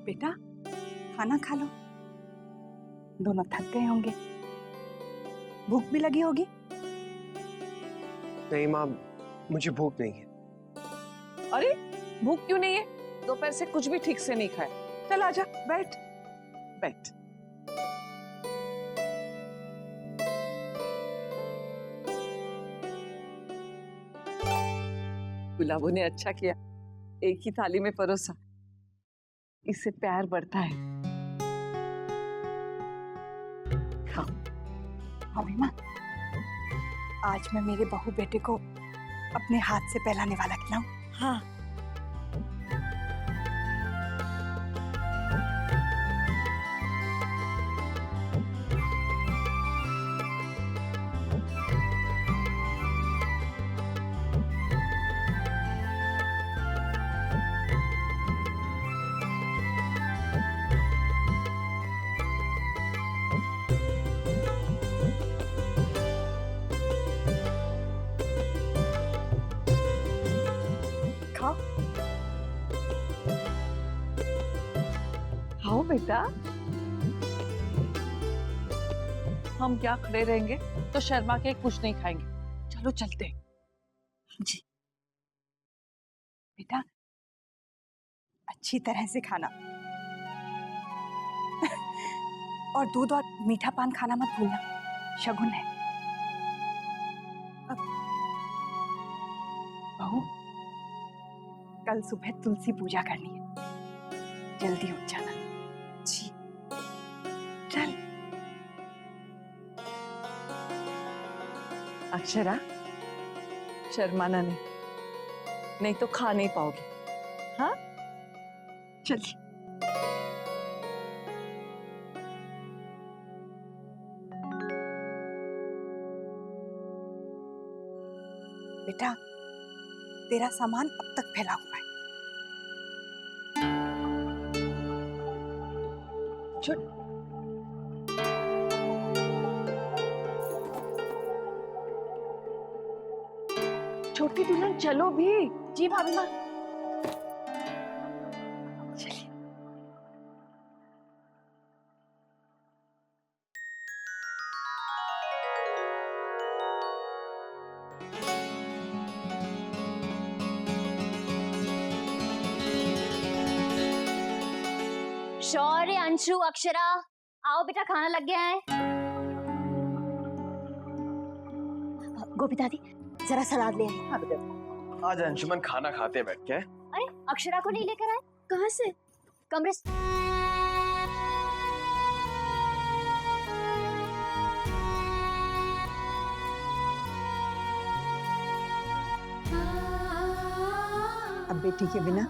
बेटा खाना खा लो, दोनों थक गए होंगे, भूख भी लगी होगी। नहीं माँ, मुझे भूख नहीं है। अरे भूख क्यों नहीं है? दोपहर से कुछ भी ठीक से नहीं खाया। चल आजा, बैठ बैठ। गुलाबों ने अच्छा किया, एक ही थाली में परोसा, इससे प्यार बढ़ता है। हाँ अभी माँ, आज मैं मेरे बहू बेटे को अपने हाथ से पहलाने वाला खिलाऊं। हाँ खाओ खाओ बेटा। हम क्या खड़े रहेंगे? तो शर्मा के कुछ नहीं खाएंगे। चलो चलते हैं। जी बेटा, अच्छी तरह से खाना और दूध और मीठा पान खाना मत भूलना, शगुन है। अब बहू, कल सुबह तुलसी पूजा करनी है, जल्दी उठ जाना। जी चल। अक्षरा, शर्माना नहीं तो खा नहीं पाओगे। हाँ चलिए। बेटा तेरा सामान अब तक फैला हुआ है। छुट। छोटी दुल्हन चलो भी। जी भाभी माँ। चलिए। शौर्य, अंशु, अक्षरा, आओ बेटा, खाना लग गया है। गोपी दादी जरा सलाद ले आई। हाँ बेटा। आज अंशुमन खाना खाते बैठ के। अरे अक्षरा को नहीं लेकर आए? कहाँ से? कमरे से। अब बेटी के बिना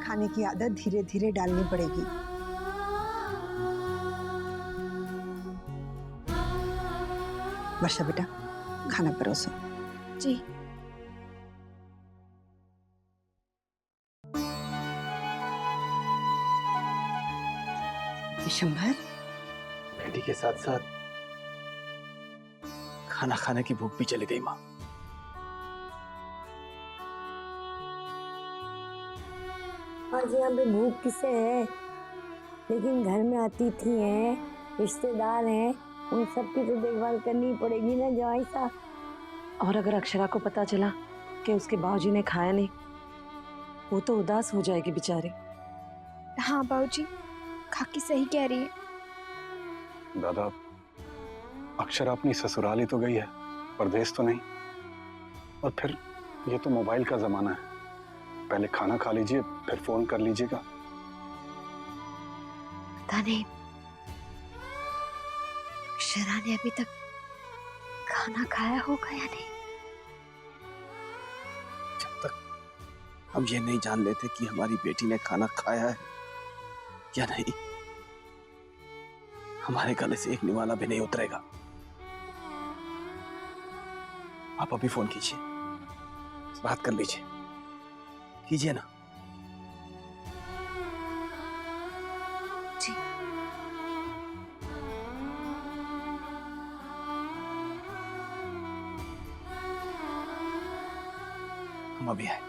खाने की आदत धीरे धीरे डालनी पड़ेगी। वर्षा बेटा खाना परोसो। जी। विशंभर, बेटी के साथ साथ खाना खाने की भूख भी चली गई माँ। आज यहाँ पे भूख किसे है, लेकिन घर में अतिथि हैं, रिश्तेदार हैं, उन सब की तो देखभाल करनी पड़ेगी ना जवाई साहब। और अगर अक्षरा को पता चला कि उसके बाबूजी ने खाया नहीं, वो तो उदास हो जाएगी बेचारी। हाँ बाबूजी, खाकी सही कह रही है। दादा, अक्षरा अपनी ससुराल ही तो गई है, परदेश तो नहीं। और फिर ये तो मोबाइल का जमाना है, पहले खाना खा लीजिए फिर फोन कर लीजिएगा। पता नहीं अक्षरा ने अभी तक खाना खाया होगा या नहीं। जब तक हम ये नहीं जान लेते कि हमारी बेटी ने खाना खाया है या नहीं, हमारे गले से एक निवाला भी नहीं उतरेगा। आप अभी फोन कीजिए, बात कर लीजिए, कीजिए ना। जी। हम अभी आए।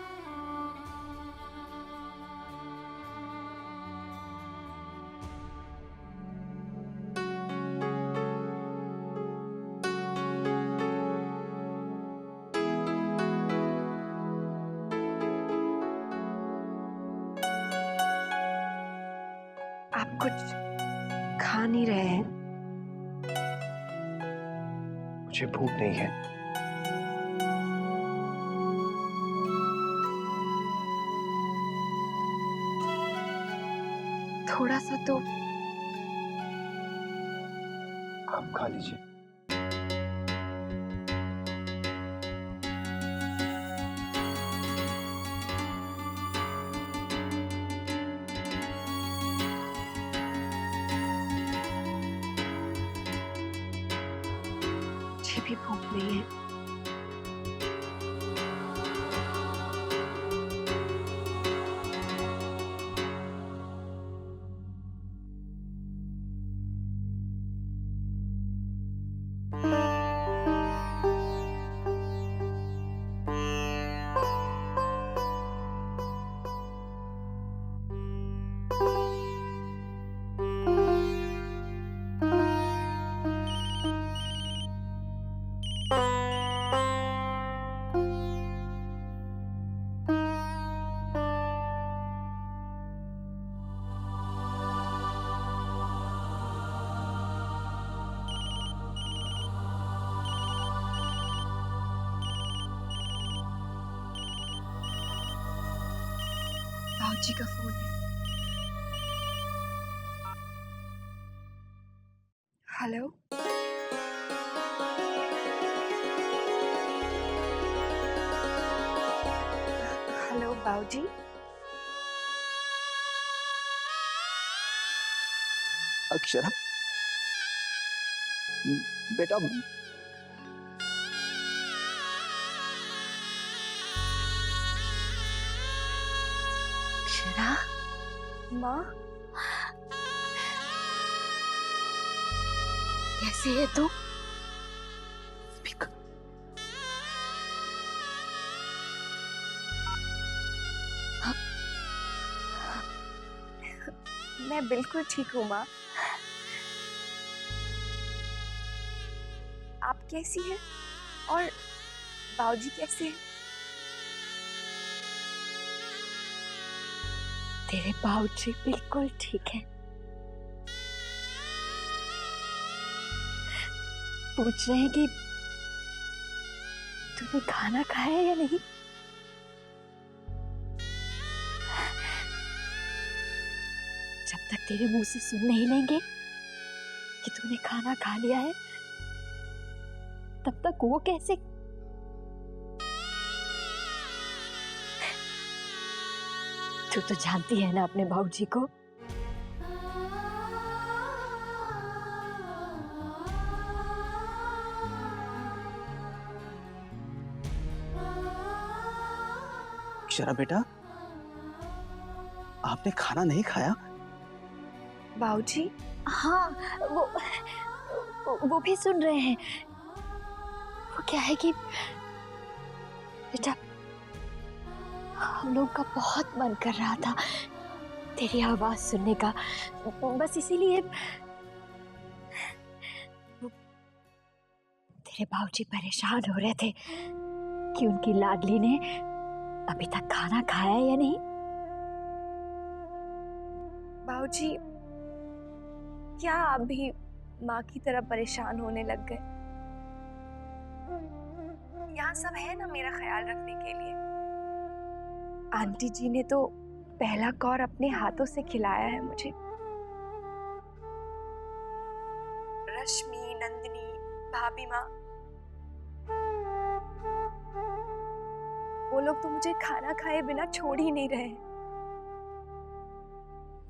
कुछ खा नहीं रहे हैं? मुझे भूख नहीं है। थोड़ा सा तो आप खा लीजिए। मुझे भी भूख नहीं है। बाबूजी का फोन है। हेलो, हेलो बाबूजी। अक्षरा, बेटा, अक्षरा, माँ, कैसे है तू? मैं बिल्कुल ठीक हूँ माँ। आप कैसी हैं? और बाबूजी कैसे हैं? तेरे बाबूजी बिल्कुल ठीक है। पूछ रहे हैं कि तूने खाना खाया या नहीं। जब तक तेरे मुंह से सुन नहीं लेंगे कि तूने खाना खा लिया है, तब तक वो कैसे? तू तो जानती है ना अपने बाबूजी को। अक्षरा बेटा, आपने खाना नहीं खाया? बाबूजी, हाँ, वो भी सुन रहे हैं। वो क्या है कि बेटा, हम लोग का बहुत मन कर रहा था तेरी आवाज सुनने का, बस इसीलिए तेरे बाबूजी परेशान हो रहे थे कि उनकी लाडली ने अभी तक खाना खाया या नहीं। बाबूजी, क्या आप भी माँ की तरह परेशान होने लग गए? यहाँ सब है ना मेरा ख्याल रखने के लिए। आंटी जी ने तो पहला कौर अपने हाथों से खिलाया है मुझे। रश्मि, नंदिनी, भाभी माँ, वो लोग तो मुझे खाना खाए बिना छोड़ ही नहीं रहे।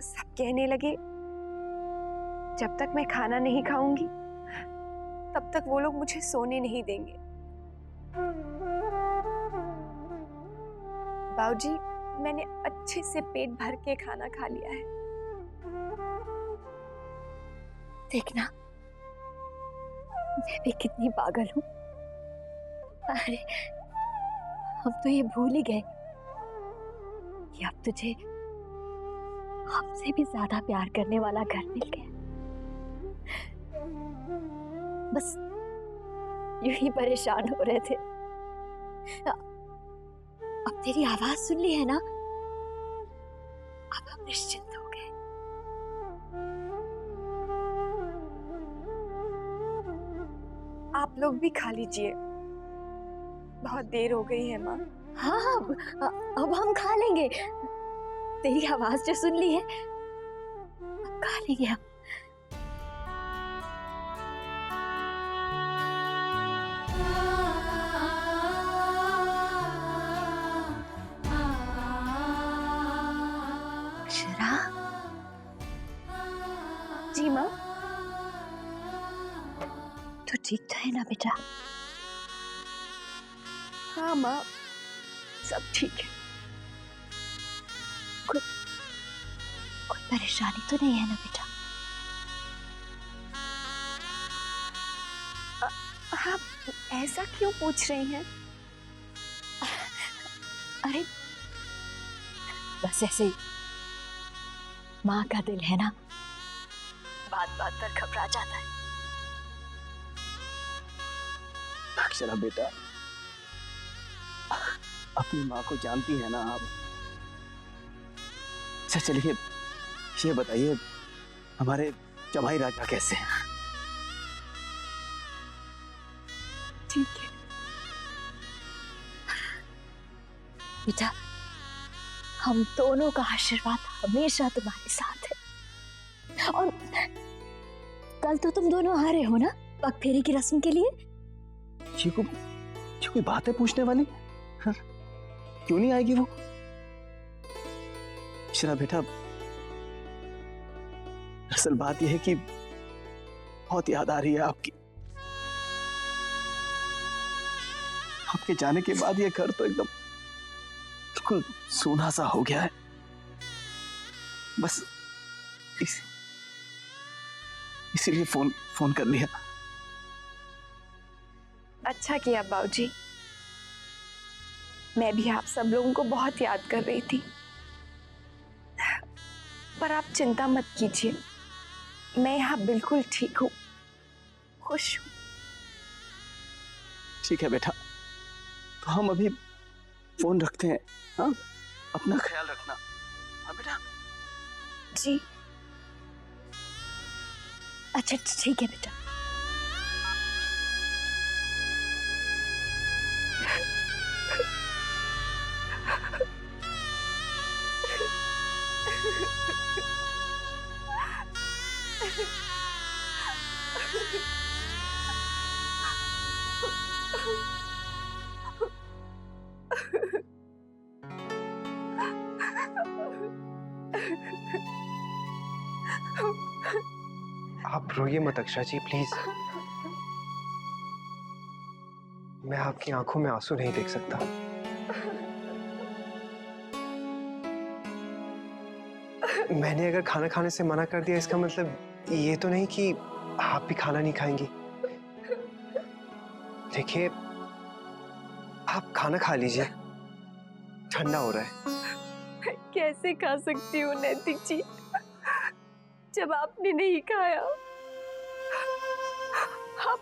सब कहने लगे जब तक मैं खाना नहीं खाऊंगी तब तक वो लोग मुझे सोने नहीं देंगे। बाबूजी, मैंने अच्छे से पेट भर के खाना खा लिया है। देखना, मैं भी कितनी पागल हूँ। अरे, हम तो ये भूल ही गए कि अब तुझे हमसे भी ज्यादा प्यार करने वाला घर मिल गया। बस यूं ही परेशान हो रहे थे। अब तेरी आवाज सुन ली है ना, अब हम निश्चिंत हो गए। आप लोग भी खा लीजिए, बहुत देर हो गई है माँ। हाँ हाँ, अब हम खा लेंगे। तेरी आवाज जो सुन ली है, अब खा लेंगे हम। अक्षरा, जी माँ। तू ठीक तो है ना बेटा? हाँ माँ, सब ठीक है। कोई परेशानी तो नहीं है ना बेटा? आप ऐसा क्यों पूछ रही हैं? अरे बस ऐसे ही, माँ का दिल है ना, बात बात पर घबरा जाता है। अक्षरा बेटा, अपनी माँ को जानती है ना आप। अच्छा चलिए, ये बताइए हमारे जमाई राजा कैसे हैं? ठीक है बेटा, हम दोनों का आशीर्वाद हमेशा तुम्हारे साथ है। और कल तो तुम दोनों आ रहे हो ना पग फेरी की रस्म के लिए? ये कोई बात है पूछने वाली? हाँ? क्यों नहीं आएगी वो? अक्षरा बेटा, असल बात यह है कि बहुत याद आ रही है आपकी। आपके जाने के बाद ये घर तो एकदम बिल्कुल सूना सा हो गया है। बस इसीलिए फोन कर लिया। अच्छा किया बाबूजी, मैं भी आप सब लोगों को बहुत याद कर रही थी। पर आप चिंता मत कीजिए, मैं यहाँ बिल्कुल ठीक हूँ, खुश हूँ। ठीक है बेटा, तो हम अभी फोन रखते हैं। हाँ, अपना ख्याल रखना। हाँ बेटा। जी अच्छा ठीक है बेटा। आप रोइए मत अक्षरा जी, प्लीज। मैं आपकी आंखों में आंसू नहीं देख सकता। मैंने अगर खाना खाने से मना कर दिया, इसका मतलब ये तो नहीं कि आप भी खाना नहीं खाएंगी। देखिए, आप खाना खा लीजिए, ठंडा हो रहा है। कैसे खा सकती हूँ नैतिक जी, जब आपने नहीं खाया? आप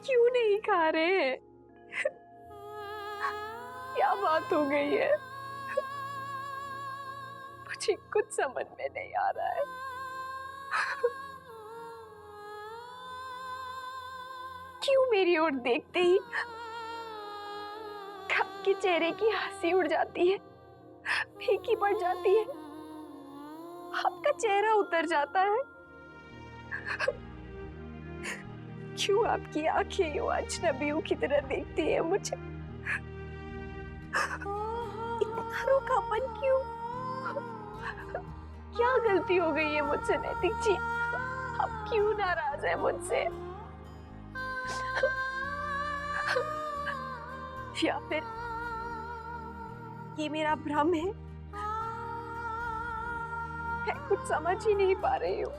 क्यों नहीं खा रहे हैं? क्या बात हो गई है? मुझे कुछ समझ में नहीं आ रहा है। क्यों मेरी ओर देखते ही आपके चेहरे की हंसी उड़ जाती है, फीकी पड़ जाती है, आपका चेहरा उतर जाता है? क्यों आपकी आंखें यूं अजनबियों की तरह देखती हैं मुझे? इतना रूखापन क्यों? क्या गलती हो गई है मुझसे नैतिक जी? आप क्यों नाराज हैं मुझसे? या फिर ये मेरा भ्रम है? मैं कुछ समझ ही नहीं पा रही हूँ।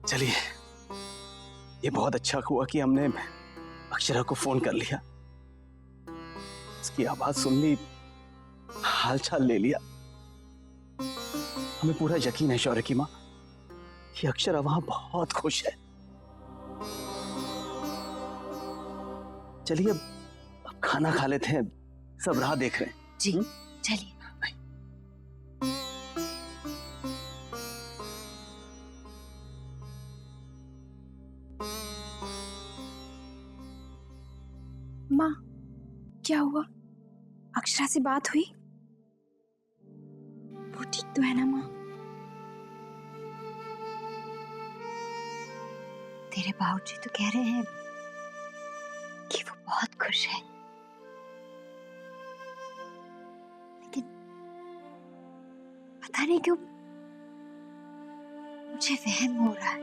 चलिए, ये बहुत अच्छा हुआ कि हमने अक्षरा को फोन कर लिया, उसकी आवाज सुन ली, हालचाल ले लिया। हमें पूरा यकीन है शौर्य की माँ कि अक्षरा वहां बहुत खुश है। चलिए अब खाना खा लेते हैं, सब राह देख रहे हैं। जी चलिए। माँ, क्या हुआ? अक्षरा से बात हुई? वो ठीक तो है ना माँ? तेरे बाबूजी तो कह रहे हैं कि वो बहुत खुश है, लेकिन पता नहीं क्यों मुझे वहम हो रहा है।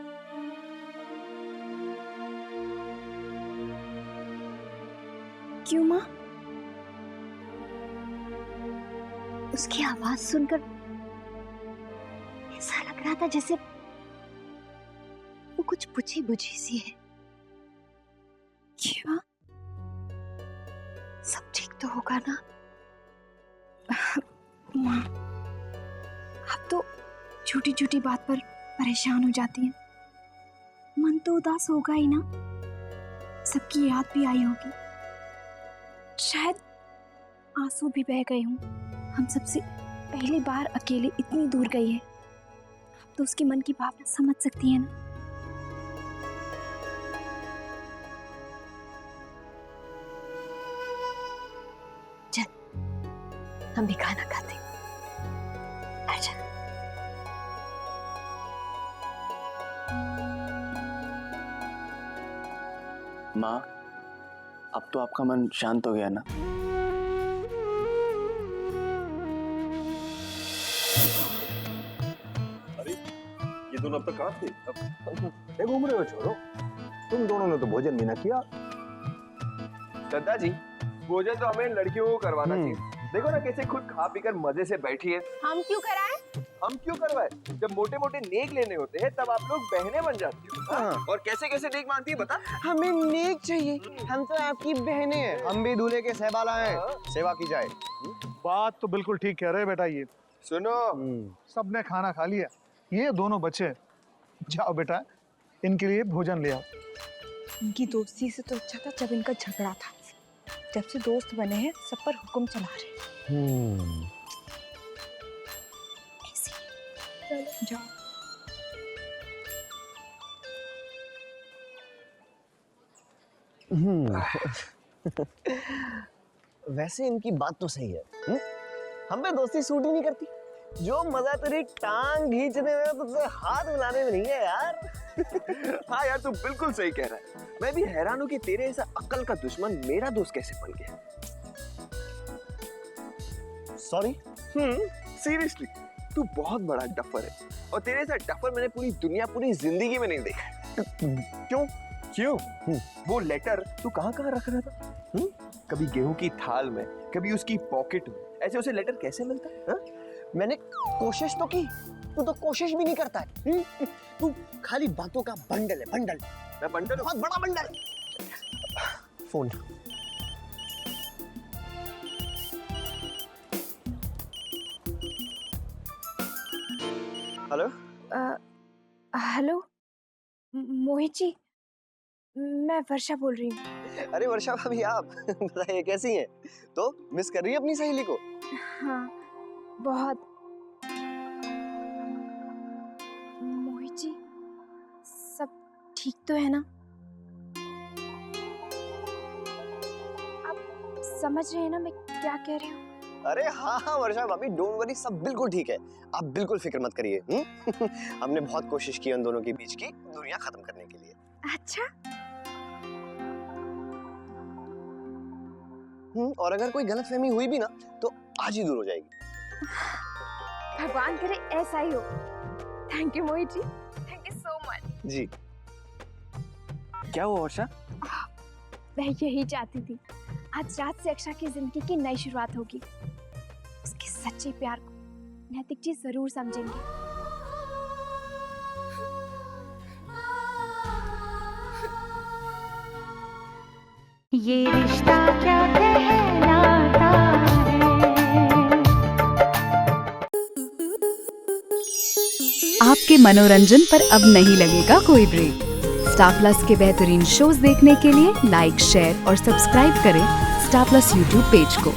क्यों माँ? उसकी आवाज सुनकर ऐसा लग रहा था जैसे वो कुछ बुझी बुझी सी है। क्या? सब ठीक तो होगा ना? माँ, आप तो छोटी छोटी बात पर परेशान हो जाती हैं। मन तो उदास होगा ही ना। सबकी याद भी आई होगी, शायद आंसू भी बह गए हों। हम सबसे पहली बार अकेले इतनी दूर गई है, आप तो उसके मन की भावना समझ सकती हैं ना। चल हम भी खाना खाते हैं। आजा। माँ, अब तो आपका मन शांत हो गया ना? अरे ये दोनों अब तक कहाँ थे? अब घूम रहे हो? छोड़ो, तुम दोनों ने तो भोजन भी ना किया। दादाजी, भोजन तो हमें लड़कियों को करवाना चाहिए। देखो ना कैसे खुद खा पीकर मजे से बैठी है। हम क्यों कराएं? हम क्यों करवाए? जब मोटे मोटे नेक लेने होते हैं तब आप लोग बहनें बन जाती हो। हाँ। और कैसे कैसे नेक मांगती है बता? हमें नेक चाहिए, हम तो आपकी बहनें हैं, हम भी दूल्हे के सहबाला हैं, सेवा की जाए। बात तो बिल्कुल ठीक कह रहे बेटा। ये सुनो, सबने खाना खा लिया, ये दोनों बच्चे जाओ बेटा इनके लिए भोजन ले आओ। इनकी दोस्ती से तो अच्छा था जब इनका झगड़ा था। जब से दोस्त बने हैं सब पर हुक्म चला रहे। चलो जाओ। वैसे इनकी बात तो सही है। हमें दोस्ती सूट ही नहीं करती। जो मजा तेरी टांग खींचने में तुझसे हाथ मिलाने में नहीं है यार। हाँ यार तू बिल्कुल सही कह रहा है। मैं भी हैरान हूँ कि तेरे ऐसा अक्ल का दुश्मन मेरा दोस्त कैसे बन गया। सॉरी। सीरियसली तू बहुत बड़ा डफर है और तेरे ऐसा डफर मैंने पूरी दुनिया पूरी जिंदगी में नहीं देखा। क्यों? क्यों? वो लेटर तू कहाँ कहाँ रख रहा था? कभी गेहूं की थाल में, कभी उसकी पॉकेट में। ऐसे उसे लेटर कैसे मिलता है? मैंने कोशिश तो की, तू तो कोशिश भी नहीं करता है। तू खाली बातों का बंडल है, बंडल। मैं बंडल? बहुत बड़ा bundle. Phone. Hello. Hello Mohit ji, मैं वर्षा बोल रही हूँ। अरे वर्षा भाभी, आप बताइए कैसी हैं? तो मिस कर रही है अपनी सहेली को? हाँ बहुत। मोहित जी सब ठीक तो है ना? आप समझ रहे हैं ना मैं क्या कह रही हूँ? अरे हाँ हाँ वर्षा भाभी, डोंट वरी, सब बिल्कुल ठीक है। आप बिल्कुल फिक्र मत करिए। हमने बहुत कोशिश की उन दोनों के बीच की दूरियां खत्म करने के लिए। अच्छा। और अगर कोई गलतफहमी हुई भी ना तो आज ही दूर हो जाएगी। भगवान करे ऐसा ही हो। Thank you Mohit ji, thank you so much ji. क्या हुआ वर्षा? मैं यही चाहती थी, आज रात से अक्षरा की जिंदगी की नई शुरुआत होगी। उसके सच्चे प्यार को नैतिक जी जरूर समझेंगे। ये रिश्ता क्या कहलाता है। आपके मनोरंजन पर अब नहीं लगेगा कोई ब्रेक। स्टार प्लस के बेहतरीन शोज देखने के लिए लाइक, शेयर और सब्सक्राइब करें स्टार प्लस यूट्यूब पेज को।